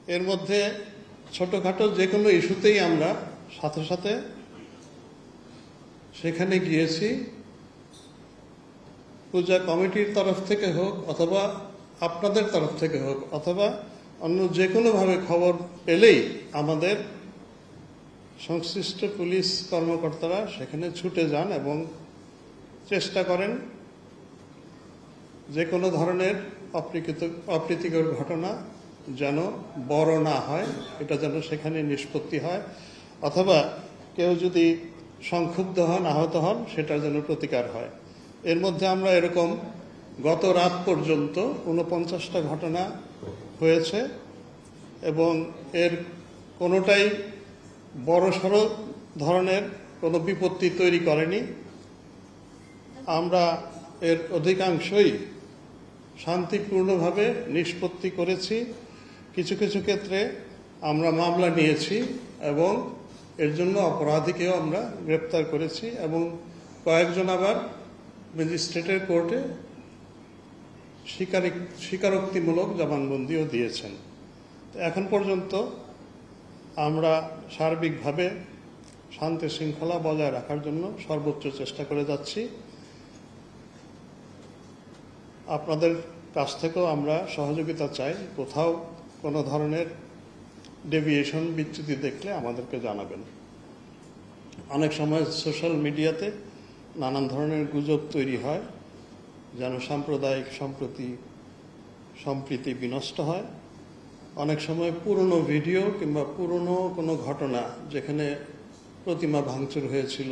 এর মধ্যে ছোটখাটো যে কোনো ইস্যুতেই আমরা সাথে সাথে সেখানে গিয়েছি। পূজা কমিটির তরফ থেকে হোক অথবা আপনাদের তরফ থেকে হোক অথবা অন্য যে কোনোভাবে খবর পেলেই আমাদের সংশ্লিষ্ট পুলিশ কর্মকর্তারা সেখানে ছুটে যান এবং চেষ্টা করেন যে কোনো ধরনের অপ্রীতিকর ঘটনা যেন বড় না হয়, এটা যেন সেখানে নিষ্পত্তি হয়, অথবা কেউ যদি সংক্ষুব্ধ হন, আহত হন, সেটার যেন প্রতিকার হয়। এর মধ্যে আমরা এরকম গত রাত পর্যন্ত 49টা ঘটনা হয়েছে এবং এর কোনোটাই বড়সড় ধরনের কোনো বিপত্তি তৈরি করেনি। আমরা এর অধিকাংশই শান্তিপূর্ণভাবে নিষ্পত্তি করেছি। কিছু কিছু ক্ষেত্রে আমরা মামলা নিয়েছি এবং এর জন্য অপরাধীকেও আমরা গ্রেপ্তার করেছি এবং কয়েকজন আবার ম্যাজিস্ট্রেটের কোর্টে স্বীকারোক্তিমূলক জবানবন্দিও দিয়েছেন। এখন পর্যন্ত আমরা সার্বিকভাবে শান্তি শৃঙ্খলা বজায় রাখার জন্য সর্বোচ্চ চেষ্টা করে যাচ্ছি। আপনাদের কাছ থেকেও আমরা সহযোগিতা চাই। কোথাও কোনো ধরনের ডেভিয়েশন, বিচ্যুতি দেখলে আমাদেরকে জানাবেন। অনেক সময় সোশ্যাল মিডিয়াতে নানান ধরনের গুজব তৈরি হয় যেন সাম্প্রদায়িক সম্প্রীতি বিনষ্ট হয়। অনেক সময় পুরনো ভিডিও কিংবা পুরনো কোনো ঘটনা যেখানে প্রতিমা ভাঙচুর হয়েছিল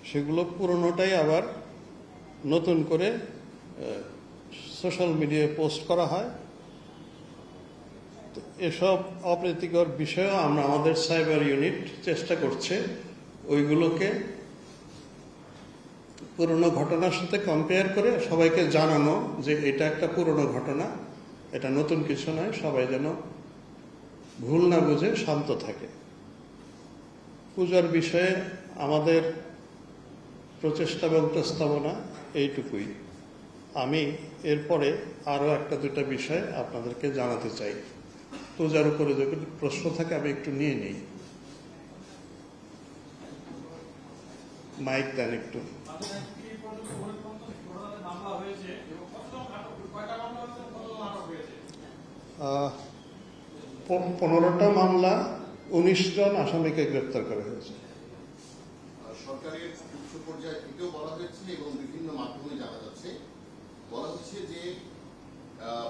সেগুলো পুরনোটাই আবার নতুন করে সোশ্যাল মিডিয়ায় পোস্ট করা হয়। এসব অপ্রীতিকর বিষয়েও আমরা আমাদের সাইবার ইউনিট চেষ্টা করছে ওইগুলোকে পুরনো ঘটনার সাথে কম্পেয়ার করে সবাইকে জানানো যে এটা একটা পুরনো ঘটনা, এটা নতুন কিছু নয়, সবাই যেন ভুল না বুঝে শান্ত থাকে। পূজার বিষয়ে আমাদের প্রচেষ্টা এবং প্রস্তাবনা এইটুকুই। আমি এরপরে আরও একটা দুটা বিষয় আপনাদেরকে জানাতে চাই। পূজার উপরে যদি প্রশ্ন থাকে আমি একটু নিয়ে নিই। মাইক দেন একটু। 15টা মামলা, 19 জন আসামিকে গ্রেপ্তার করা হয়েছে। সরকারের উচ্চ পর্যায়ে থেকেও বলা হয়েছে এবং বিভিন্ন মাধ্যমে জানা যাচ্ছে, বলা হচ্ছে যে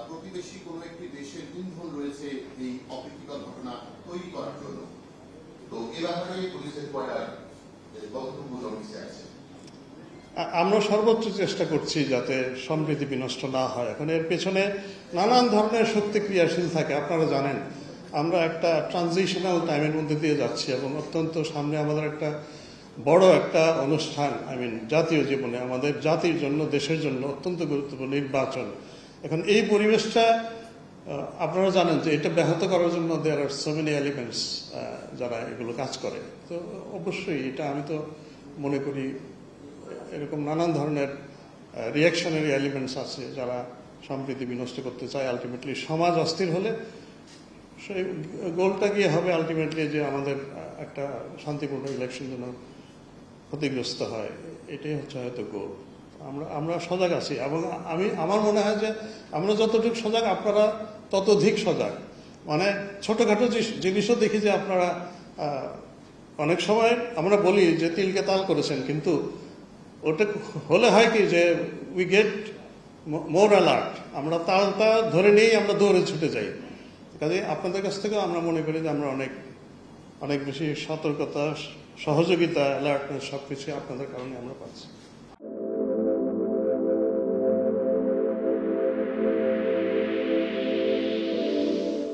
প্রতিবেশী কোনো একটি দেশের ইন্ধন রয়েছে এই অপ্রীতিকর ঘটনা তৈরি করার জন্য। তো এ ব্যাপারে পুলিশের বক্তব্য জমিছে আছে। আমরা সর্বোচ্চ চেষ্টা করছি যাতে সম্প্রীতি বিনষ্ট না হয়। এখন এর পেছনে নানান ধরনের শক্তি ক্রিয়াশীল থাকে। আপনারা জানেন আমরা একটা ট্রানজিশনাল টাইমের মধ্যে দিয়ে যাচ্ছি এবং অত্যন্ত সামনে আমাদের একটা বড় একটা অনুষ্ঠান, জাতীয় জীবনে আমাদের জাতির জন্য, দেশের জন্য অত্যন্ত গুরুত্বপূর্ণ নির্বাচন। এখন এই পরিবেশটা আপনারা জানেন যে এটা ব্যাহত করার জন্য দেয়ার আর সো মেনি এলিমেন্টস যারা এগুলো কাজ করে। তো অবশ্যই এটা আমি তো মনে করি এরকম নানান ধরনের রিয়াকশনারি এলিমেন্টস আছে যারা সম্প্রীতি বিনষ্ট করতে চায়। আলটিমেটলি সমাজ অস্থির হলে সেই গোলটা গিয়ে হবে আলটিমেটলি যে আমাদের একটা শান্তিপূর্ণ ইলেকশন যেন ক্ষতিগ্রস্ত হয়, এটাই হচ্ছে হয়তো গোল। আমরা সজাগ আছি এবং আমার মনে হয় যে আমরা যতটুকু সজাগ আপনারা ততোধিক সজাগ। মানে ছোটোখাটো জিনিসও দেখি যে আপনারা অনেক সময় আমরা বলি যে তিলকে তাল করেছেন, কিন্তু ওটা হলে হয় কি যে উই গেট মোর অ্যালার্ট, আমরা তালটা ধরে নিয়েই আমরা দৌড়ে ছুটে যাই। কাজে আপনাদের কাছ থেকেও আমরা মনে করি যে আমরা অনেক বেশি সতর্কতা, সহযোগিতা, অ্যালার্টনেস সব কিছু আপনাদের কারণে আমরা পাচ্ছি।